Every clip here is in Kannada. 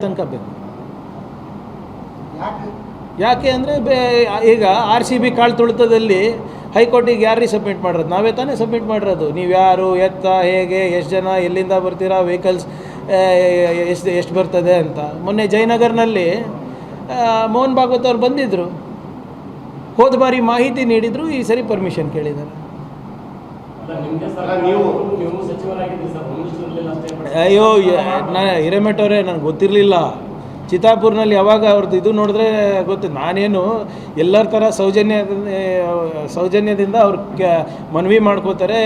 ತನಕ ಬೇಕು. ಯಾಕೆ ಅಂದರೆ ಈಗ RCB ಕಾಳು ತುಳಿತದಲ್ಲಿ ಹೈಕೋರ್ಟಿಗೆ ಯಾರಿಗೆ ಸಬ್ಮಿಟ್ ಮಾಡಿರೋದು? ನಾವೇ ತಾನೇ ಸಬ್ಮಿಟ್ ಮಾಡಿರೋದು. ನೀವು ಯಾರು, ಎತ್ತ, ಹೇಗೆ, ಎಷ್ಟು ಜನ, ಎಲ್ಲಿಂದ ಬರ್ತೀರಾ, ವೆಹಿಕಲ್ಸ್ ಎಷ್ಟು ಬರ್ತದೆ ಅಂತ. ಮೊನ್ನೆ ಜಯನಗರ್ನಲ್ಲಿ ಮೋಹನ್ ಭಾಗವತ್ ಅವ್ರು ಬಂದಿದ್ದರು, ಹೋದ ಬಾರಿ ಮಾಹಿತಿ ನೀಡಿದರು, ಈ ಸರಿ ಪರ್ಮಿಷನ್ ಕೇಳಿದ್ದಾರೆ. ಅಯ್ಯೋ ಹಿರೇಮಠ ಅವರೇ, ನನಗೆ ಗೊತ್ತಿರಲಿಲ್ಲ. ಚಿತ್ತಾಪುರ್ನಲ್ಲಿ ಯಾವಾಗ ಅವ್ರದ್ದು ಇದು ನೋಡಿದ್ರೆ ಗೊತ್ತು. ನಾನೇನು ಎಲ್ಲರ ಥರ ಸೌಜನ್ಯದಿಂದ ಅವ್ರು ಮನವಿ ಮಾಡ್ಕೋತಾರೆ,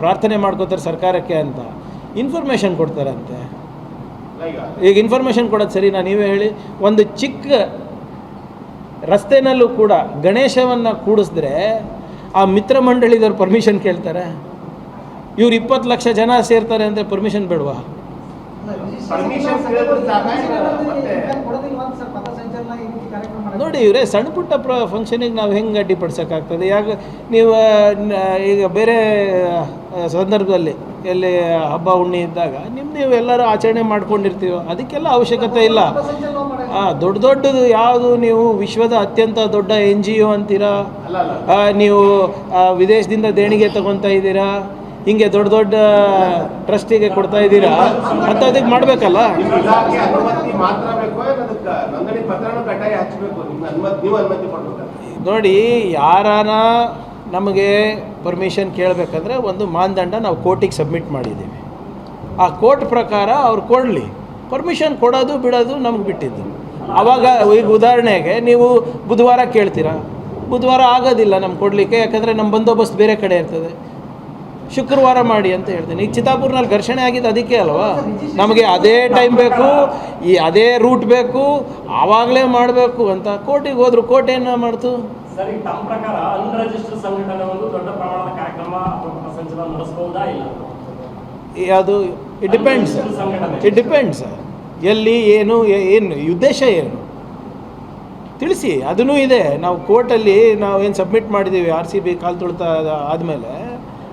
ಪ್ರಾರ್ಥನೆ ಮಾಡ್ಕೋತಾರೆ ಸರ್ಕಾರಕ್ಕೆ ಅಂತ. ಇನ್ಫಾರ್ಮೇಷನ್ ಕೊಡ್ತಾರಂತೆ. ಈಗ ಇನ್ಫಾರ್ಮೇಷನ್ ಕೊಡೋದು ಸರಿನಾ? ನೀವೇ ಹೇಳಿ. ಒಂದು ಚಿಕ್ಕ ರಸ್ತೆನಲ್ಲೂ ಕೂಡ ಗಣೇಶವನ್ನು ಕೂಡಿಸಿದ್ರೆ ಆ ಮಿತ್ರ ಮಂಡಳಿದವ್ರು ಪರ್ಮಿಷನ್ ಕೇಳ್ತಾರೆ. ಇವ್ರು 20 ಲಕ್ಷ ಜನ ಸೇರ್ತಾರೆ ಅಂದರೆ ಪರ್ಮಿಷನ್ ಬೇಡವಾ? ನೋಡಿ ಇವರೇ, ಸಣ್ಣ ಪುಟ್ಟ ಫಂಕ್ಷನಿಗೆ ನಾವು ಹೆಂಗೆ ಅಡ್ಡಿಪಡಿಸೋಕ್ಕಾಗ್ತದೆ? ಯಾಕೆ ನೀವು ಈಗ ಬೇರೆ ಸಂದರ್ಭದಲ್ಲಿ ಎಲ್ಲಿ ಹಬ್ಬ ಹುಣ್ಣಿ ಇದ್ದಾಗ ನೀವು ಎಲ್ಲರೂ ಆಚರಣೆ ಮಾಡ್ಕೊಂಡಿರ್ತೀವಿ, ಅದಕ್ಕೆಲ್ಲ ಅವಶ್ಯಕತೆ ಇಲ್ಲ. ದೊಡ್ಡದು ಯಾವುದು, ನೀವು ವಿಶ್ವದ ಅತ್ಯಂತ ದೊಡ್ಡ NGO ಅಂತೀರಾ, ನೀವು ವಿದೇಶದಿಂದ ದೇಣಿಗೆ ತಗೊತಾ ಇದ್ದೀರಾ, ಹಿಂಗೆ ದೊಡ್ಡ ಟ್ರಸ್ಟಿಗೆ ಕೊಡ್ತಾ ಇದ್ದೀರಾ, ಅಂಥದಕ್ಕೆ ಮಾಡಬೇಕಲ್ಲ. ನೋಡಿ, ಯಾರಾನ ನಮಗೆ ಪರ್ಮಿಷನ್ ಕೇಳಬೇಕಂದ್ರೆ ಒಂದು ಮಾನದಂಡ ನಾವು ಕೋರ್ಟಿಗೆ ಸಬ್ಮಿಟ್ ಮಾಡಿದ್ದೀವಿ. ಆ ಕೋರ್ಟ್ ಪ್ರಕಾರ ಅವ್ರು ಕೊಡಲಿ. ಪರ್ಮಿಷನ್ ಕೊಡೋದು ಬಿಡೋದು ನಮ್ಗೆ ಬಿಟ್ಟಿದ್ದು. ಆವಾಗ ಈಗ ಉದಾಹರಣೆಗೆ ನೀವು ಬುಧವಾರ ಕೇಳ್ತೀರಾ, ಬುಧವಾರ ಆಗೋದಿಲ್ಲ ನಮ್ಗೆ ಕೊಡಲಿಕ್ಕೆ, ಯಾಕಂದರೆ ನಮ್ಮ ಬಂದೋಬಸ್ತ್ ಬೇರೆ ಕಡೆ ಇರ್ತದೆ. ಶುಕ್ರವಾರ ಮಾಡಿ ಅಂತ ಹೇಳ್ತೀನಿ. ಈಗ ಚಿತ್ತಾಪುರ್ನಲ್ಲಿ ಘರ್ಷಣೆ ಆಗಿದ್ದು ಅದಕ್ಕೆ ಅಲ್ವಾ? ನಮಗೆ ಅದೇ ಟೈಮ್ ಬೇಕು, ಅದೇ ರೂಟ್ ಬೇಕು, ಆವಾಗಲೇ ಮಾಡಬೇಕು ಅಂತ ಕೋರ್ಟಿಗೆ ಹೋದ್ರು. ಕೋರ್ಟ್ ಏನು ಮಾಡ್ತು? ಸರಿ, ತಮ್ಮ ಪ್ರಕಾರ ಅನ್ರಿಜಿಸ್ಟರ್ಡ್ ಸಂಘಟನೆ ಒಂದು ದೊಡ್ಡ ಪ್ರಮಾಣದ ಕಾರ್ಯಕ್ರಮ ಸಂಚಲನ ನಡೆಸಬಹುದಾ ಇಲ್ಲ? ಅದು ಇಟ್ ಡಿಪೆಂಡ್ಸ್ ಎಲ್ಲಿ, ಏನು ಉದ್ದೇಶ ಏನು ತಿಳಿಸಿ. ಅದೂ ಇದೆ. ನಾವು ಕೋರ್ಟಲ್ಲಿ ನಾವು ಏನು ಸಬ್ಮಿಟ್ ಮಾಡಿದ್ದೀವಿ, RCB ಕಾಲು ತುಳಿತ ಆದಮೇಲೆ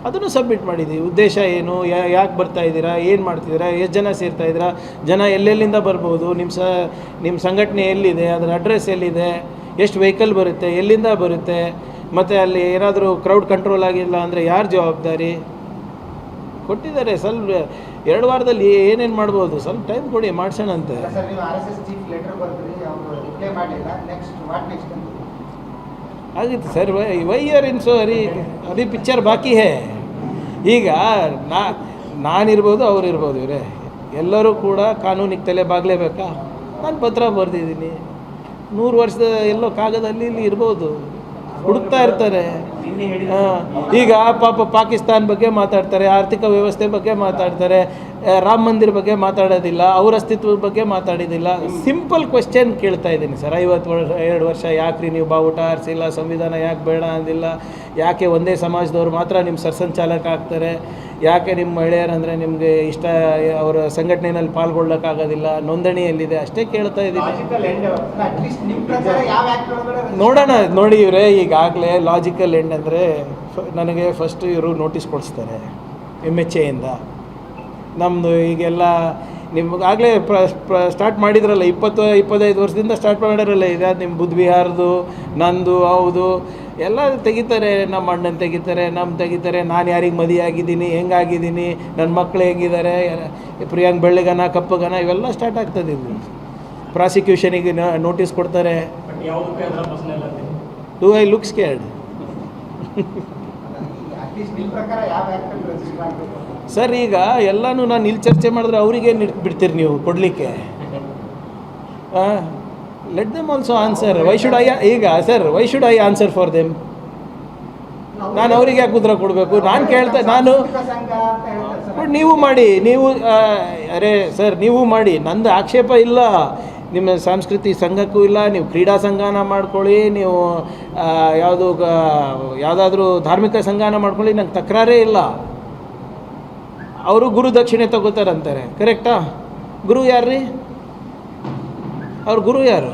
ಅದನ್ನು ಸಬ್ಮಿಟ್ ಮಾಡಿದ್ದೀವಿ. ಉದ್ದೇಶ ಏನು, ಯಾಕೆ ಬರ್ತಾ ಇದ್ದೀರಾ, ಏನು ಮಾಡ್ತಿದ್ದೀರಾ, ಎಷ್ಟು ಜನ ಸೇರ್ತಾ ಇದ್ದೀರಾ, ಜನ ಎಲ್ಲೆಲ್ಲಿಂದ ಬರ್ಬೋದು, ನಿಮ್ಮ ಸಂಘಟನೆ ಎಲ್ಲಿದೆ, ಅದರ ಅಡ್ರೆಸ್ ಎಲ್ಲಿದೆ, ಎಷ್ಟು ವೆಹಿಕಲ್ ಬರುತ್ತೆ, ಎಲ್ಲಿಂದ ಬರುತ್ತೆ, ಮತ್ತು ಅಲ್ಲಿ ಏನಾದರೂ ಕ್ರೌಡ್ ಕಂಟ್ರೋಲ್ ಆಗಿಲ್ಲ ಅಂದರೆ ಯಾರು ಜವಾಬ್ದಾರಿ ಕೊಟ್ಟಿದ್ದಾರೆ. ಸ್ವಲ್ಪ 2 ವಾರದಲ್ಲಿ ಏನೇನು ಮಾಡ್ಬೋದು, ಸ್ವಲ್ಪ ಟೈಮ್ ಕೊಡಿ, ಮಾಡ್ಸೋಣಂತೆ. ಆಗಿತ್ತು sir. Why are in so Hari, Abhi picture ಬಾಕಿ ಹೇ. ಈಗ ನಾನಿರ್ಬೋದು, ಅವರಿರ್ಬೋದು, ಇವರೇ ಎಲ್ಲರೂ ಕೂಡ ಕಾನೂನಿಗೆ ತಲೆ ಬಾಗಲೇಬೇಕಾ? ನಾನು ಪತ್ರ ಬರೆದಿದ್ದೀನಿ. 100 ವರ್ಷದ ಎಲ್ಲೋ ಕಾಗದಲ್ಲಿ ಇಲ್ಲಿ ಇರ್ಬೋದು, ಹುಡುಕ್ತಾ ಇರ್ತಾರೆ. ಈಗ ಪಾಪ ಪಾಕಿಸ್ತಾನ ಬಗ್ಗೆ ಮಾತಾಡ್ತಾರೆ, ಆರ್ಥಿಕ ವ್ಯವಸ್ಥೆ ಬಗ್ಗೆ ಮಾತಾಡ್ತಾರೆ, ರಾಮ ಮಂದಿರ ಬಗ್ಗೆ ಮಾತಾಡೋದಿಲ್ಲ, ಅವ್ರ ಅಸ್ತಿತ್ವದ ಬಗ್ಗೆ ಮಾತಾಡೋದಿಲ್ಲ. ಸಿಂಪಲ್ ಕ್ವೆಶ್ಚನ್ ಕೇಳ್ತಾ ಇದ್ದೀನಿ ಸರ್. 52 ವರ್ಷ ಯಾಕ್ರಿ ನೀವು ಬಾವುಟ ಆರಿಸಿಲ್ಲ, ಸಂವಿಧಾನ ಯಾಕೆ ಬೇಡ ಅಂದಿಲ್ಲ, ಯಾಕೆ ಒಂದೇ ಸಮಾಜದವ್ರು ಮಾತ್ರ ನಿಮ್ಮ ಸರ್ಸಂಚಾಲಕ ಆಗ್ತಾರೆ, ಯಾಕೆ ನಿಮ್ಮ ಮಹಿಳೆಯರಂದರೆ ನಿಮಗೆ ಇಷ್ಟ, ಅವರ ಸಂಘಟನೆಯಲ್ಲಿ ಪಾಲ್ಗೊಳ್ಳೋಕ್ಕಾಗೋದಿಲ್ಲ, ನೋಂದಣಿಯಲ್ಲಿದೆ, ಅಷ್ಟೇ ಕೇಳ್ತಾ ಇದ್ದೀನಿ. ನೋಡೋಣ. ನೋಡಿ ಇವರೇ, ಈಗಾಗಲೇ ಲಾಜಿಕಲ್ ಎಂಡ್ ಅಂದರೆ ನನಗೆ ಫಸ್ಟು ಇವರು ನೋಟಿಸ್ ಕೊಡಿಸ್ತಾರೆ MHAಯಿಂದ. ನಮ್ಮದು ಈಗೆಲ್ಲ ನಿಮಗಾಗಲೇ ಸ್ಟಾರ್ಟ್ ಮಾಡಿದ್ರಲ್ಲ, 20-25 ವರ್ಷದಿಂದ ಸ್ಟಾರ್ಟ್ ಮಾಡಿರಲ್ಲ. ಇದು ನಿಮ್ಮ ಬುದ್ಧ ವಿಹಾರದು, ನಂದು, ಹೌದು, ಎಲ್ಲ ತೆಗಿತಾರೆ. ನಮ್ಮ ಅಣ್ಣನ ತೆಗಿತಾರೆ, ತೆಗಿತಾರೆ. ನಾನು ಯಾರಿಗೆ ಮದುವೆ ಆಗಿದ್ದೀನಿ, ಹೆಂಗಾಗಿದ್ದೀನಿ, ನನ್ನ ಮಕ್ಕಳು ಹೆಂಗಿದ್ದಾರೆ, ಪ್ರಿಯಾಂಕ್ ಬೆಳ್ಳಗನ ಕಪ್ಪಗನ, ಇವೆಲ್ಲ ಸ್ಟಾರ್ಟ್ ಆಗ್ತದೆ. ಇದು ಪ್ರಾಸಿಕ್ಯೂಷನಿಗೆ ನೋಟಿಸ್ ಕೊಡ್ತಾರೆ. Do I look scared? Sir, ಈಗ ಎಲ್ಲನೂ ನಾನು ಇಲ್ಲಿ ಚರ್ಚೆ ಮಾಡಿದ್ರೆ ಅವ್ರಿಗೇನು ಬಿಡ್ತೀರಿ ನೀವು ಕೊಡಲಿಕ್ಕೆ? Let them also answer. Why should I answer for them? ನಾನು ಅವ್ರಿಗೆ ಯಾಕೆ ಉತ್ತರ ಕೊಡಬೇಕು? ನಾನು ಕೇಳ್ತಾ, ನೀವು ಮಾಡಿ, ನೀವು ಅರೆ ಸರ್, ನೀವು ಮಾಡಿ, ನಂದು ಆಕ್ಷೇಪ ಇಲ್ಲ. ನಿಮ್ಮ ಸಾಂಸ್ಕೃತಿಕ ಸಂಘಕ್ಕೂ ಇಲ್ಲ, ನೀವು ಕ್ರೀಡಾ ಸಂಘನ ಮಾಡ್ಕೊಳ್ಳಿ, ನೀವು ಯಾವುದಾದ್ರೂ ಧಾರ್ಮಿಕ ಸಂಘನ ಮಾಡ್ಕೊಳ್ಳಿ, ನಂಗೆ ತಕರಾರೇ ಇಲ್ಲ. ಅವರು ಗುರು ದಕ್ಷಿಣೆ ತಗೋತಾರಂತಾರೆ, ಕರೆಕ್ಟಾ? ಗುರು ಯಾರು ರೀ? ಅವ್ರ ಗುರು ಯಾರು?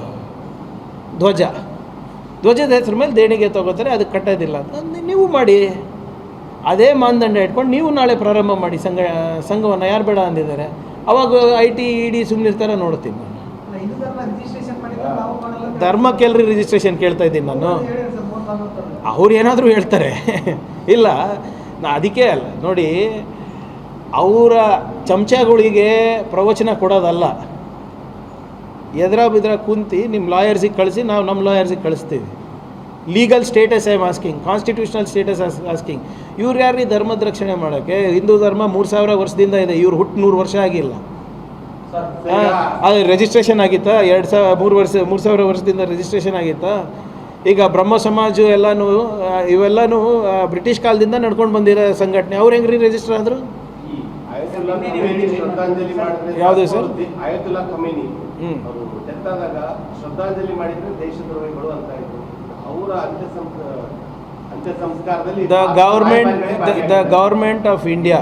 ಧ್ವಜದ ಹೆಸರು ಮೇಲೆ ದೇಣಿಗೆ ತಗೋತಾರೆ, ಅದಕ್ಕೆ ಕಟ್ಟೋದಿಲ್ಲ. ನೀವು ಮಾಡಿ, ಅದೇ ಮಾನದಂಡ ಇಟ್ಕೊಂಡು ನೀವು ನಾಳೆ ಪ್ರಾರಂಭ ಮಾಡಿ ಸಂಘವನ್ನು. ಯಾರು ಬೇಡ ಅಂದಿದ್ದಾರೆ? ಅವಾಗ IT ED ಸುಮ್ಮನೆ ಇರ್ತಾರೆ ನೋಡ್ತೀನಿ ನಾನು. ಧರ್ಮಕ್ಕೆಲ್ರಿ ರಿಜಿಸ್ಟ್ರೇಷನ್ ಕೇಳ್ತಾ ಇದ್ದೀನಿ ನಾನು. ಅವ್ರು ಏನಾದರೂ ಹೇಳ್ತಾರೆ ಇಲ್ಲ, ಅದಕ್ಕೆ ಅಲ್ಲ ನೋಡಿ, ಅವರ ಚಮಚಗಳಿಗೆ ಪ್ರವಚನ ಕೊಡೋದಲ್ಲ, ಎದುರ ಬಿದ್ರ ಕುಂತು ನಿಮ್ಮ ಲಾಯರ್ಸಿಗೆ ಕಳಿಸಿ, ನಾವು ನಮ್ಮ ಲಾಯರ್ಸಿಗೆ ಕಳಿಸ್ತೀವಿ. Legal status I am asking, constitutional status asking. ಇವ್ರು ಯಾರು ಧರ್ಮದ ರಕ್ಷಣೆ ಮಾಡೋಕ್ಕೆ? ಹಿಂದೂ ಧರ್ಮ 3000 ವರ್ಷದಿಂದ ಇದೆ, ಇವ್ರು ಹುಟ್ಟು 100 ವರ್ಷ ಆಗಿಲ್ಲ. ಅದು ರಿಜಿಸ್ಟ್ರೇಷನ್ ಆಗಿತ್ತಾ? 3000 ವರ್ಷದಿಂದ ರಿಜಿಸ್ಟ್ರೇಷನ್ ಆಗಿತ್ತಾ? ಈಗ ಬ್ರಹ್ಮ ಸಮಾಜ ಎಲ್ಲನೂ ಇವೆಲ್ಲನೂ ಬ್ರಿಟಿಷ್ ಕಾಲದಿಂದ ನಡ್ಕೊಂಡು ಬಂದಿರೋ ಸಂಘಟನೆ. ಅವ್ರು ಹೆಂಗ್ರಿ ರಿಜಿಸ್ಟರ್ ಆದರು? ಯಾವುದು ಸರ್? ಆಯತುಲ್ಲಾ ಖಮೇನಿ ಅವರು ಡೆತ್ ಆದಾಗ ಶ್ರದ್ಧಾಂಜಲಿ ಮಾಡಿದ್ರೆ ದೇಶದ್ರೋಹಿಗಳು ಅಂತ ಇದ್ರು. ಅವರ ಅಂತ್ಯ ಸಂಸ್ಕಾರದಲ್ಲಿ ದ ಗವರ್ಮೆಂಟ್ ಆಫ್ ಇಂಡಿಯಾ